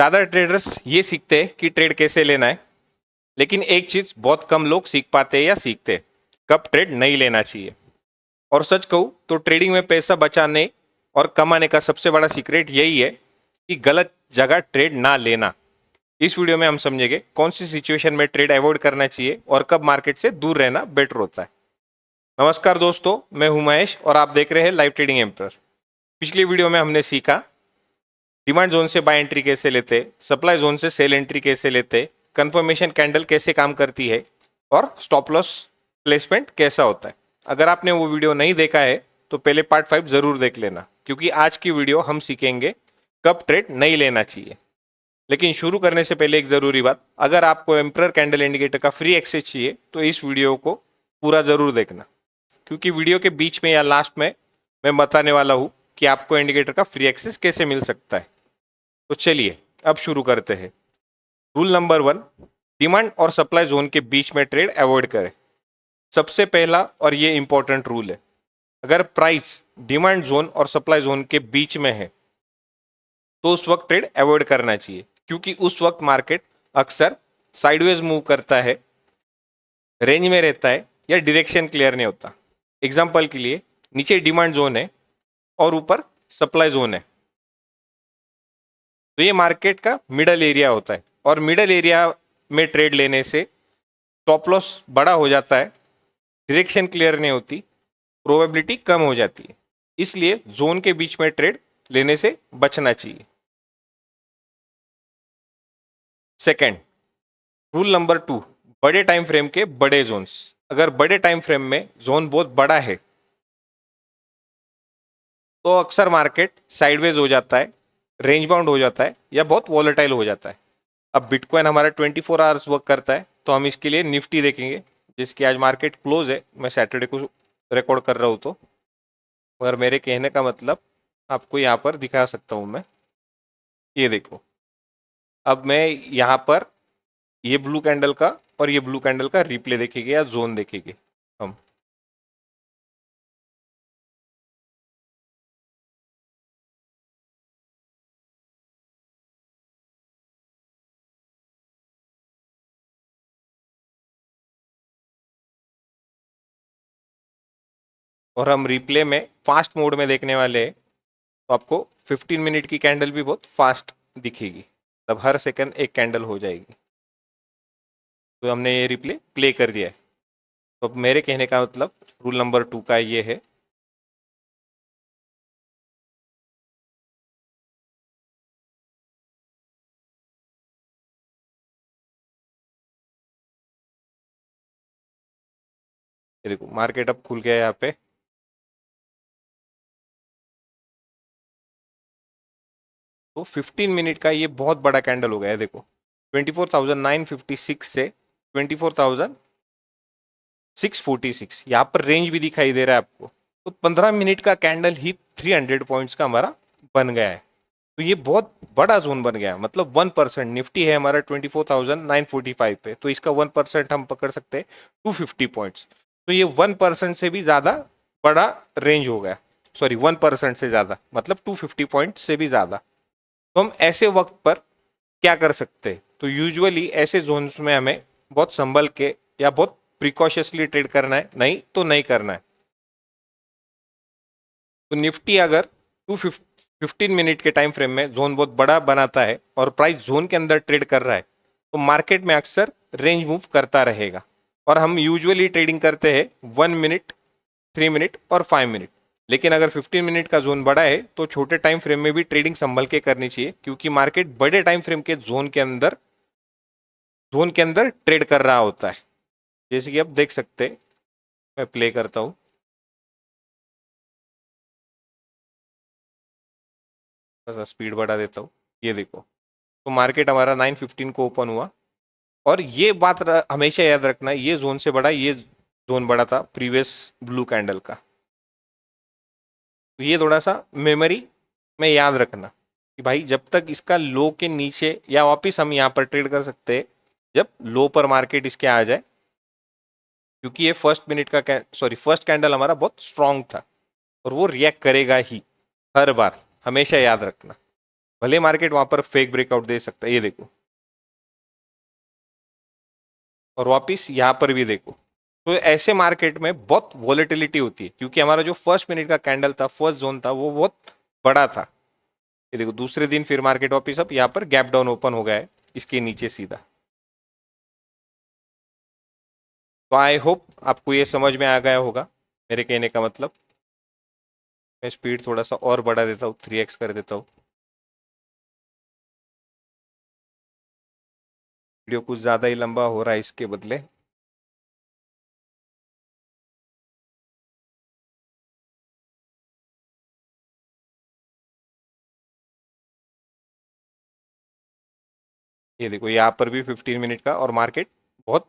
ज़्यादा ट्रेडर्स ये सीखते हैं कि ट्रेड कैसे लेना है, लेकिन एक चीज़ बहुत कम लोग सीख पाते हैं या सीखते हैं, कब ट्रेड नहीं लेना चाहिए। और सच कहूँ तो ट्रेडिंग में पैसा बचाने और कमाने का सबसे बड़ा सीक्रेट यही है कि गलत जगह ट्रेड ना लेना। इस वीडियो में हम समझेंगे कौन सी सिचुएशन में ट्रेड अवॉइड करना चाहिए और कब मार्केट से दूर रहना बेटर होता है। नमस्कार दोस्तों, मैं हूं महेश और आप देख रहे हैं लाइव ट्रेडिंग एम्पर। पिछली वीडियो में हमने सीखा डिमांड जोन से बाय एंट्री कैसे लेते, सप्लाई जोन से सेल एंट्री कैसे लेते, कंफर्मेशन कैंडल कैसे काम करती है और स्टॉप लॉस प्लेसमेंट कैसा होता है। अगर आपने वो वीडियो नहीं देखा है तो पहले पार्ट 5 जरूर देख लेना, क्योंकि आज की वीडियो हम सीखेंगे कब ट्रेड नहीं लेना चाहिए। लेकिन शुरू करने से पहले एक जरूरी बात, अगर आपको एम्परर कैंडल इंडिकेटर का फ्री एक्सेस चाहिए तो इस वीडियो को पूरा जरूर देखना, क्योंकि वीडियो के बीच में या लास्ट में मैं बताने वाला हूँ कि आपको इंडिकेटर का फ्री एक्सेस कैसे मिल सकता है। तो चलिए अब शुरू करते हैं। रूल नंबर 1, डिमांड और सप्लाई जोन के बीच में ट्रेड अवॉइड करें। सबसे पहला और ये इंपॉर्टेंट रूल है, अगर प्राइस डिमांड जोन और सप्लाई जोन के बीच में है तो उस वक्त ट्रेड अवॉइड करना चाहिए, क्योंकि उस वक्त मार्केट अक्सर साइडवेज मूव करता है, रेंज में रहता है या डायरेक्शन क्लियर नहीं होता। एग्जांपल के लिए, नीचे डिमांड जोन है और ऊपर सप्लाई जोन है, तो ये मार्केट का मिडल एरिया होता है और मिडल एरिया में ट्रेड लेने से स्टॉप लॉस बड़ा हो जाता है, डायरेक्शन क्लियर नहीं होती, प्रोबेबिलिटी कम हो जाती है। इसलिए जोन के बीच में ट्रेड लेने से बचना चाहिए। सेकंड, रूल नंबर 2, बड़े टाइम फ्रेम के बड़े जोन्स। अगर बड़े टाइम फ्रेम में जोन बहुत बड़ा है तो अक्सर मार्केट साइडवेज हो जाता है, रेंज बाउंड हो जाता है या बहुत वॉलेटाइल हो जाता है। अब बिटकॉइन हमारा 24 आवर्स वर्क करता है, तो हम इसके लिए निफ्टी देखेंगे, जिसकी आज मार्केट क्लोज है। मैं सैटरडे को रिकॉर्ड कर रहा हूँ, तो मगर मेरे कहने का मतलब आपको यहाँ पर दिखा सकता हूँ मैं। ये देखो, अब मैं यहाँ पर ये ब्लू कैंडल का और ये ब्लू कैंडल का रिप्ले देखेंगे या जोन देखेंगे हम। और हम रिप्ले में फास्ट मोड में देखने वाले हैं, तो आपको 15 मिनट की कैंडल भी बहुत फास्ट दिखेगी, तब हर सेकंड एक कैंडल हो जाएगी। तो हमने ये रिप्ले प्ले कर दिया है। तो अब मेरे कहने का मतलब रूल नंबर 2 का ये है, ये देखो मार्केट अब खुल गया है यहाँ पे। तो 15 मिनट का ये बहुत बड़ा कैंडल हो गया है। देखो 24,956 से 24,646, यहाँ पर रेंज भी दिखाई दे रहा है आपको। तो 15 मिनट का कैंडल ही 300 पॉइंट्स का हमारा बन गया है। तो ये बहुत बड़ा जोन बन गया, मतलब 1%। निफ्टी है हमारा 24,945 पे, तो इसका 1% हम पकड़ सकते हैं 250 पॉइंट्स। तो ये 1% से भी ज्यादा बड़ा रेंज हो गया। सॉरी, 1% से ज्यादा मतलब 250 पॉइंट से भी ज्यादा। तो हम ऐसे वक्त पर क्या कर सकते हैं? तो यूजुअली ऐसे जोन्स में हमें बहुत संभल के या बहुत प्रिकॉशसली ट्रेड करना है, नहीं तो नहीं करना है। तो निफ्टी अगर 215 मिनट के टाइम फ्रेम में जोन बहुत बड़ा बनाता है और प्राइस जोन के अंदर ट्रेड कर रहा है, तो मार्केट में अक्सर रेंज मूव करता रहेगा। और हम यूजुअली ट्रेडिंग करते हैं 1 मिनट, 3 मिनट और 5 मिनट। लेकिन अगर 15 मिनट का जोन बड़ा है तो छोटे टाइम फ्रेम में भी ट्रेडिंग संभल के करनी चाहिए, क्योंकि मार्केट बड़े टाइम फ्रेम के जोन के अंदर ट्रेड कर रहा होता है। जैसे कि आप देख सकते हैं, मैं प्ले करता हूं। थोड़ा स्पीड बढ़ा देता हूँ। ये देखो, तो मार्केट हमारा 9:15 को ओपन हुआ और ये बात हमेशा याद रखना, ये जोन से बड़ा, ये जोन बड़ा था प्रीवियस ब्लू कैंडल का। तो ये थोड़ा सा मेमोरी में याद रखना कि भाई जब तक इसका लो के नीचे या वापस हम यहाँ पर ट्रेड कर सकते हैं जब लो पर मार्केट इसके आ जाए, क्योंकि ये फर्स्ट कैंडल हमारा बहुत स्ट्रांग था और वो रिएक्ट करेगा ही हर बार, हमेशा याद रखना। भले मार्केट वहां पर फेक ब्रेकआउट दे सकता है, ये देखो, और वापिस यहां पर भी देखो। तो ऐसे मार्केट में बहुत वॉलेटिलिटी होती है, क्योंकि हमारा जो फर्स्ट मिनट का कैंडल था, फर्स्ट जोन था, वो बहुत बड़ा था। ये देखो दूसरे दिन फिर मार्केट वापिस अब यहाँ पर गैप डाउन ओपन हो गया है इसके नीचे सीधा। तो आई होप आपको ये समझ में आ गया होगा मेरे कहने का मतलब। मैं स्पीड थोड़ा सा और बढ़ा देता हूँ, 3x कर देता हूँ। वीडियो कुछ ज्यादा ही लंबा हो रहा है इसके बदले। ये देखो यहाँ पर भी 15 मिनट का, और मार्केट बहुत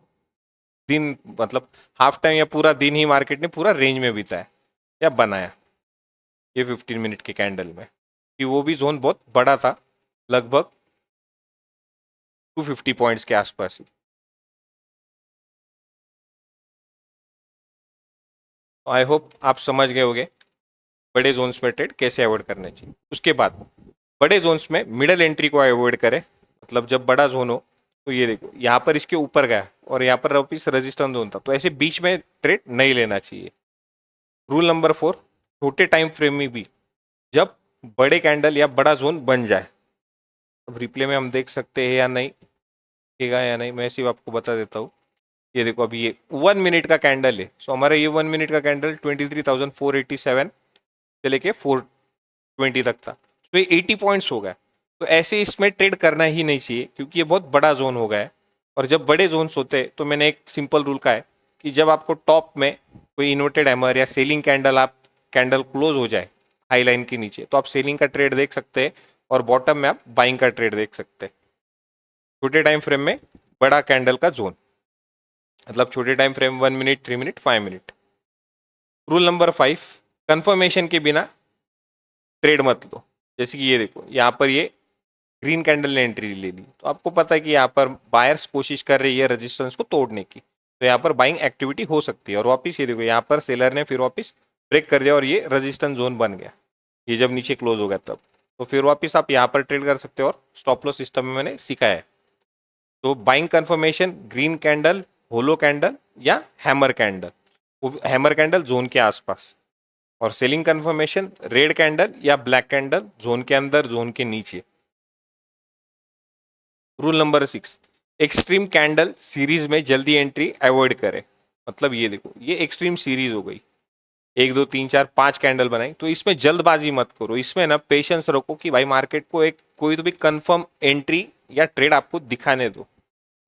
दिन, मतलब हाफ टाइम या पूरा दिन ही मार्केट ने पूरा रेंज में बिताया या बनाया ये 15 मिनट के कैंडल में, कि वो भी जोन बहुत बड़ा था, लगभग 250 पॉइंट्स के आसपास ही। आई होप आप समझ गए होंगे बड़े जोन्स में ट्रेड कैसे अवॉइड करने चाहिए। उसके बाद बड़े जोन्स में मिडल एंट्री को अवॉइड करें। मतलब जब बड़ा जोन हो, तो ये देखो यहाँ पर इसके ऊपर गया और यहाँ पर वापिस रेजिस्टेंस जोन था, तो ऐसे बीच में ट्रेड नहीं लेना चाहिए। रूल नंबर 4, छोटे टाइम फ्रेम में भी जब बड़े कैंडल या बड़ा जोन बन जाए, अब रिप्ले में हम देख सकते हैं या नहीं, देखेगा या नहीं, मैं सिर्फ आपको बता देता हूँ। ये देखो अभी ये 1 मिनट का कैंडल है, सो हमारा ये 1 मिनट का कैंडल 23,487 से लेके 420 तक था, तो ये 80 पॉइंट्स हो गया। तो ऐसे इसमें ट्रेड करना ही नहीं चाहिए, क्योंकि ये बहुत बड़ा जोन हो गया है। और जब बड़े जोन्स होते हैं, तो मैंने एक सिंपल रूल का है कि जब आपको टॉप में कोई इन्वर्टेड हैमर या सेलिंग कैंडल, आप कैंडल क्लोज हो जाए हाई लाइन के नीचे, तो आप सेलिंग का ट्रेड देख सकते हैं, और बॉटम में आप बाइंग का ट्रेड देख सकते हैं। छोटे टाइम फ्रेम में बड़ा कैंडल का जोन, मतलब छोटे time frame 1 minute, 3 minute, 5 minute. Rule number 5, confirmation के बिना ट्रेड मत लो। जैसे कि ये देखो यहाँ पर ये ग्रीन कैंडल ने एंट्री ले ली, तो आपको पता है कि यहाँ पर बायर्स कोशिश कर रही है रेजिस्टेंस को तोड़ने की, तो यहाँ पर बाइंग एक्टिविटी हो सकती है। और वापस ये देखो यहाँ पर सेलर ने फिर वापस ब्रेक कर दिया और ये रेजिस्टेंस जोन बन गया, ये जब नीचे क्लोज हो गया तब। तो फिर वापस आप यहाँ पर ट्रेड कर सकते हो, और स्टॉप लॉस सिस्टम में मैंने सिखाया है। तो बाइंग कंफर्मेशन ग्रीन कैंडल, होलो कैंडल या हैमर कैंडल, वो हैमर कैंडल जोन के आसपास। और सेलिंग कंफर्मेशन रेड कैंडल या ब्लैक कैंडल जोन के अंदर, जोन के नीचे। Rule number 6, extreme candle series में जल्दी एंट्री अवॉइड करें। मतलब ये देखो ये एक्सट्रीम सीरीज हो गई, 1 2 3 4 5 कैंडल बनाई, तो इसमें जल्दबाजी मत करो। इसमें ना पेशेंस रखो कि भाई मार्केट को एक कोई तो भी कंफर्म एंट्री या ट्रेड आपको दिखाने दो,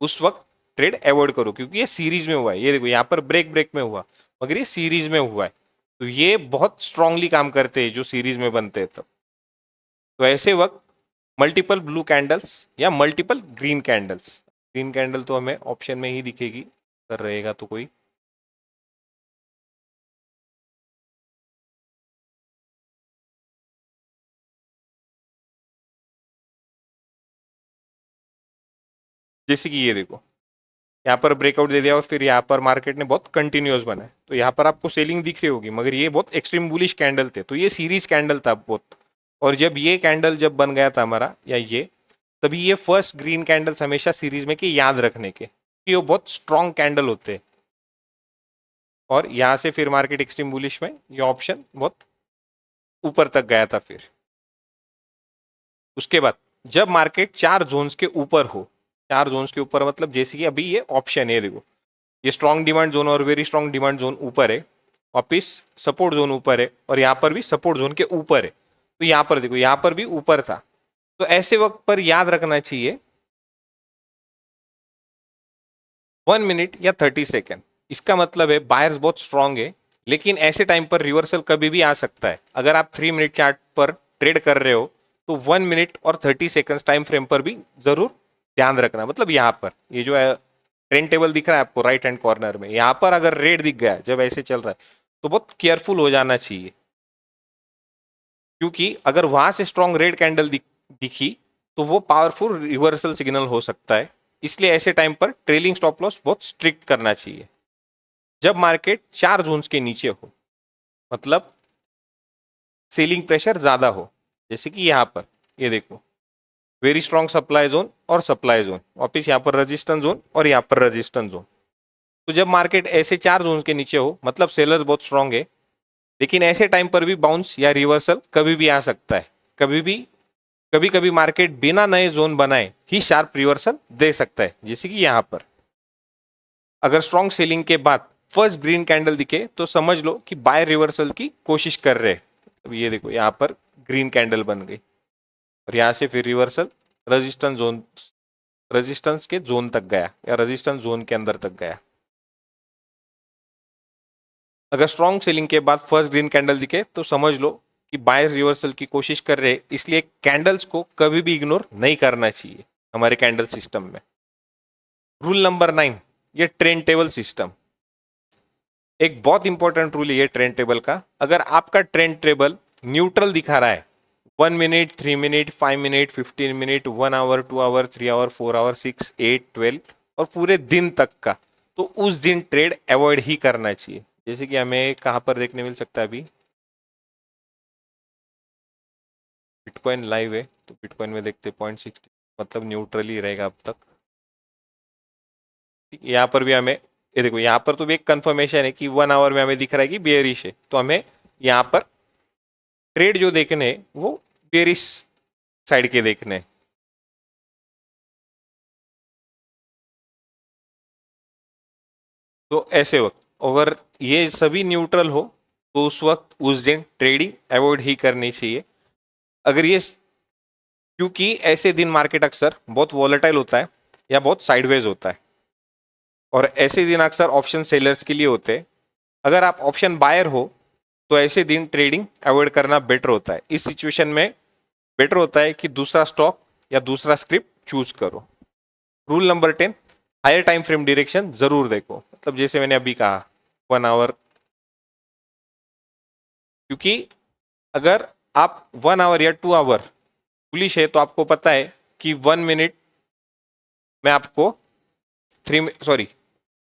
उस वक्त ट्रेड अवॉइड करो, क्योंकि ये सीरीज में हुआ है। ये देखो यहाँ पर ब्रेक ब्रेक में हुआ, मगर ये सीरीज में हुआ है, तो ये बहुत स्ट्रांगली काम करते हैं जो सीरीज में बनते हैं तब। तो ऐसे वक्त मल्टीपल ब्लू कैंडल्स या multiple green candles, green candle तो हमें ऑप्शन में ही दिखेगी, कर रहेगा तो कोई। जैसे कि ये देखो यहाँ पर ब्रेकआउट दे दिया और फिर यहाँ पर मार्केट ने बहुत कंटिन्यूस बना है, तो यहाँ पर आपको सेलिंग दिख रही होगी, मगर ये बहुत एक्सट्रीम बुलिश कैंडल थे, तो ये सीरीज कैंडल था बहुत। और जब ये कैंडल जब बन गया था हमारा, या ये, तभी ये फर्स्ट ग्रीन कैंडल्स हमेशा सीरीज में के याद रखने के, कि वो बहुत स्ट्रॉन्ग कैंडल होते हैं। और यहाँ से फिर मार्केट एक्सट्रीम बुलिश में ये ऑप्शन बहुत ऊपर तक गया था। फिर उसके बाद जब मार्केट 4 जोन्स के ऊपर हो, 4 जोन्स के ऊपर मतलब जैसे कि अभी ये ऑप्शन है, देखो ये स्ट्रॉन्ग डिमांड जोन और वेरी स्ट्रॉन्ग डिमांड जोन ऊपर है, वापिस सपोर्ट जोन ऊपर है, और यहाँ पर भी सपोर्ट जोन के ऊपर है। तो यहाँ पर देखो यहाँ पर भी ऊपर था, तो ऐसे वक्त पर याद रखना चाहिए 1 मिनट या 30 सेकेंड। इसका मतलब है बायर्स बहुत स्ट्रांग है, लेकिन ऐसे टाइम पर रिवर्सल कभी भी आ सकता है। अगर आप 3 मिनट चार्ट पर ट्रेड कर रहे हो, तो 1 मिनट और 30 सेकेंड टाइम फ्रेम पर भी जरूर ध्यान रखना। मतलब यहाँ पर ये जो है ट्रेंड टेबल दिख रहा है आपको राइट हैंड कॉर्नर में, यहाँ पर अगर रेड दिख गया जब ऐसे चल रहा है, तो बहुत केयरफुल हो जाना चाहिए, क्योंकि अगर वहां से स्ट्रॉन्ग रेड कैंडल दिखी, तो वो पावरफुल रिवर्सल सिग्नल हो सकता है। इसलिए ऐसे टाइम पर ट्रेलिंग स्टॉप लॉस बहुत स्ट्रिक्ट करना चाहिए। जब मार्केट 4 जोन्स के नीचे हो, मतलब सेलिंग प्रेशर ज्यादा हो, जैसे कि यहाँ पर ये देखो वेरी स्ट्रॉन्ग सप्लाई जोन और सप्लाई जोन, वापिस यहाँ पर रेजिस्टेंस जोन और यहाँ पर रेजिस्टेंस जोन। तो जब मार्केट ऐसे 4 जोन के नीचे हो मतलब सेलर्स बहुत स्ट्रांग है, लेकिन ऐसे टाइम पर भी बाउंस या रिवर्सल कभी भी आ सकता है। कभी कभी मार्केट बिना नए जोन बनाए ही शार्प रिवर्सल दे सकता है, जैसे कि यहाँ पर अगर स्ट्रॉन्ग सेलिंग के बाद फर्स्ट ग्रीन कैंडल दिखे तो समझ लो कि बाय रिवर्सल की कोशिश कर रहे हैं। अब ये देखो यहाँ पर ग्रीन कैंडल बन गई और यहाँ से फिर रिवर्सल रेजिस्टेंस के जोन तक गया या रेजिस्टेंस जोन के अंदर तक गया। अगर स्ट्रॉन्ग सेलिंग के बाद फर्स्ट ग्रीन कैंडल दिखे तो समझ लो कि बाय रिवर्सल की कोशिश कर रहे हैं, इसलिए कैंडल्स को कभी भी इग्नोर नहीं करना चाहिए हमारे कैंडल सिस्टम में। रूल नंबर 9, ये ट्रेंड टेबल सिस्टम। एक बहुत इंपॉर्टेंट रूल है ये ट्रेंड टेबल का। अगर आपका ट्रेंड टेबल न्यूट्रल दिखा रहा है 1 minute, 3 minute, 5 minute, 15 minute, 1 hour, 2 hour, 3 hour, 4 hour, 6, 8, 12 और पूरे दिन तक का, तो उस दिन ट्रेड अवॉइड ही करना चाहिए। जैसे कि हमें कहां पर देखने मिल सकता है, अभी बिटकॉइन लाइव है तो बिटकॉइन में देखते 0.60 मतलब न्यूट्रल ही रहेगा अब तक। यहाँ पर भी हमें ये देखो, यहाँ पर तो भी एक कंफर्मेशन है कि 1 आवर में हमें दिख रहा है कि बेयरिश है, तो हमें यहाँ पर ट्रेड जो देखने हैं वो बेयरिश साइड के देखने हैं। तो ऐसे वक्त अगर ये सभी न्यूट्रल हो तो उस वक्त उस दिन ट्रेडिंग अवॉइड ही करनी चाहिए। अगर ये, क्योंकि ऐसे दिन मार्केट अक्सर बहुत वॉलेटाइल होता है या बहुत साइडवेज होता है और ऐसे दिन अक्सर ऑप्शन सेलर्स के लिए होते हैं। अगर आप ऑप्शन बायर हो तो ऐसे दिन ट्रेडिंग अवॉइड करना बेटर होता है। इस सिचुएशन में बेटर होता है कि दूसरा स्टॉक या दूसरा स्क्रिप्ट चूज करो। Rule number 10, higher time frame direction जरूर देखो। मतलब जैसे मैंने अभी कहा 1 आवर, क्योंकि अगर आप 1 आवर या 2 आवर बुलिश है तो आपको पता है कि 1 मिनट में आपको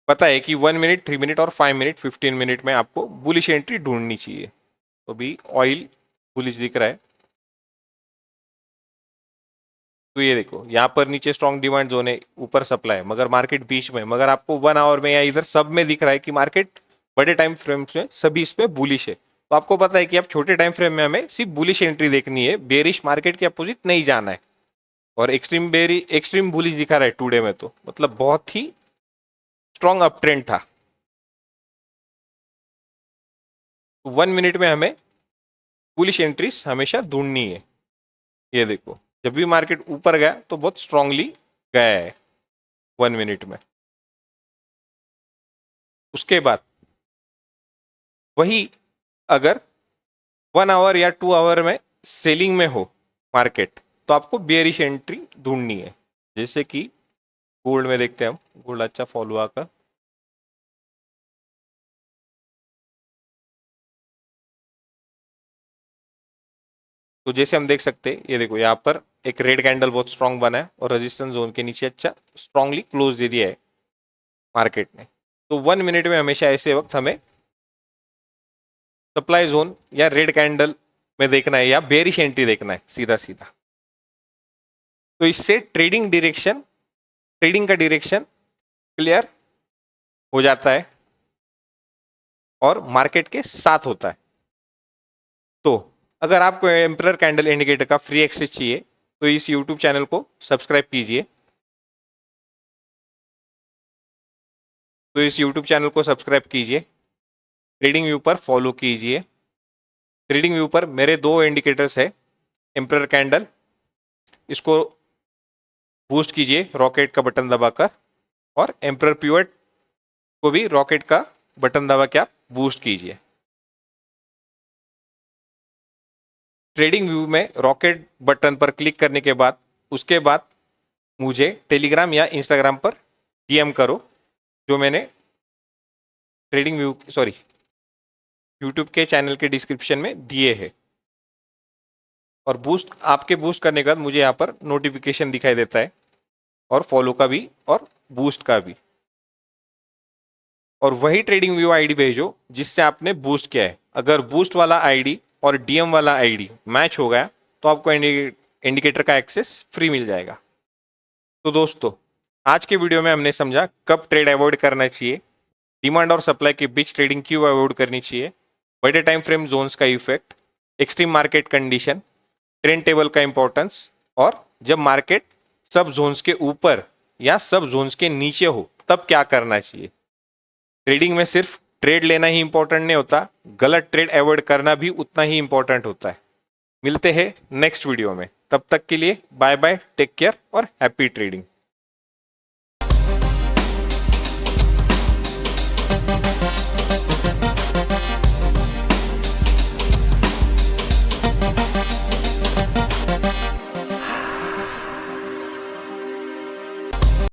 पता है कि 1 मिनट, 3 मिनट और 5 मिनट, 15 मिनट में आपको बुलिश एंट्री ढूंढनी चाहिए। तो भी ऑयल बुलिश दिख रहा है, तो ये देखो यहाँ पर नीचे स्ट्रॉन्ग डिमांड जोन है, ऊपर सप्लाई है, मगर मार्केट बीच में, मगर आपको 1 आवर में या इधर सब में दिख रहा है कि मार्केट बड़े टाइम फ्रेम में सभी इस पे बुलिश है। तो आपको पता है कि आप छोटे टाइम फ्रेम में हमें सिर्फ बुलिश एंट्री देखनी है, बेरिश मार्केट के अपोजिट नहीं जाना है। और एक्सट्रीम बुलिश दिखा रहा है टुडे में, तो मतलब बहुत ही स्ट्रॉन्ग अप ट्रेंड था। 1 मिनट में हमें बुलिश एंट्रीज हमेशा ढूंढनी है। ये देखो जब भी मार्केट ऊपर गया तो बहुत स्ट्रांगली गया है 1 मिनट में। उसके बाद वही अगर 1 आवर या 2 आवर में सेलिंग में हो मार्केट तो आपको बेयरिश एंट्री ढूंढनी है। जैसे कि गोल्ड में देखते हैं हम, गोल्ड अच्छा फॉल हुआ का, तो जैसे हम देख सकते हैं, ये देखो यहाँ पर एक रेड कैंडल बहुत स्ट्रांग बना है और रेजिस्टेंस जोन के नीचे अच्छा स्ट्रांगली क्लोज दे दिया है मार्केट ने। तो 1 मिनट में हमेशा ऐसे वक्त हमें सप्लाई जोन या रेड कैंडल में देखना है या बेरिश एंट्री देखना है सीधा सीधा। तो इससे ट्रेडिंग का डायरेक्शन क्लियर हो जाता है और मार्केट के साथ होता है। तो अगर आपको एम्परर कैंडल इंडिकेटर का फ्री एक्सेस चाहिए तो इस यूट्यूब चैनल को सब्सक्राइब कीजिए। ट्रेडिंग व्यू पर फॉलो कीजिए। ट्रेडिंग व्यू पर मेरे 2 इंडिकेटर्स है, एम्परर कैंडल, इसको बूस्ट कीजिए रॉकेट का बटन दबाकर, और एम्परर पिवट को भी रॉकेट का बटन दबा के आप बूस्ट कीजिए। ट्रेडिंग व्यू में रॉकेट बटन पर क्लिक करने के बाद उसके बाद मुझे टेलीग्राम या इंस्टाग्राम पर डीएम करो, जो मैंने यूट्यूब के चैनल के डिस्क्रिप्शन में दिए हैं। और आपके बूस्ट करने के बाद मुझे यहाँ पर नोटिफिकेशन दिखाई देता है, और फॉलो का भी और बूस्ट का भी। और वही ट्रेडिंग व्यू आईडी भेजो जिससे आपने बूस्ट किया है। अगर बूस्ट वाला आईडी और डीएम वाला आईडी मैच हो गया तो आपको इंडिकेटर का एक्सेस फ्री मिल जाएगा। तो दोस्तों, आज के वीडियो में हमने समझा कब ट्रेड अवॉइड करना चाहिए, डिमांड और सप्लाई के बीच ट्रेडिंग क्यों अवॉइड करनी चाहिए, बड़े टाइम फ्रेम जोन्स का effect, extreme market condition, trend table का इंपॉर्टेंस, और जब मार्केट सब जोन्स के ऊपर या सब जोन्स के नीचे हो तब क्या करना चाहिए। ट्रेडिंग में सिर्फ ट्रेड लेना ही इंपॉर्टेंट नहीं होता, गलत ट्रेड अवॉइड करना भी उतना ही इंपॉर्टेंट होता है। मिलते हैं नेक्स्ट वीडियो में, तब तक के लिए बाय बाय, टेक केयर और हैप्पी ट्रेडिंग।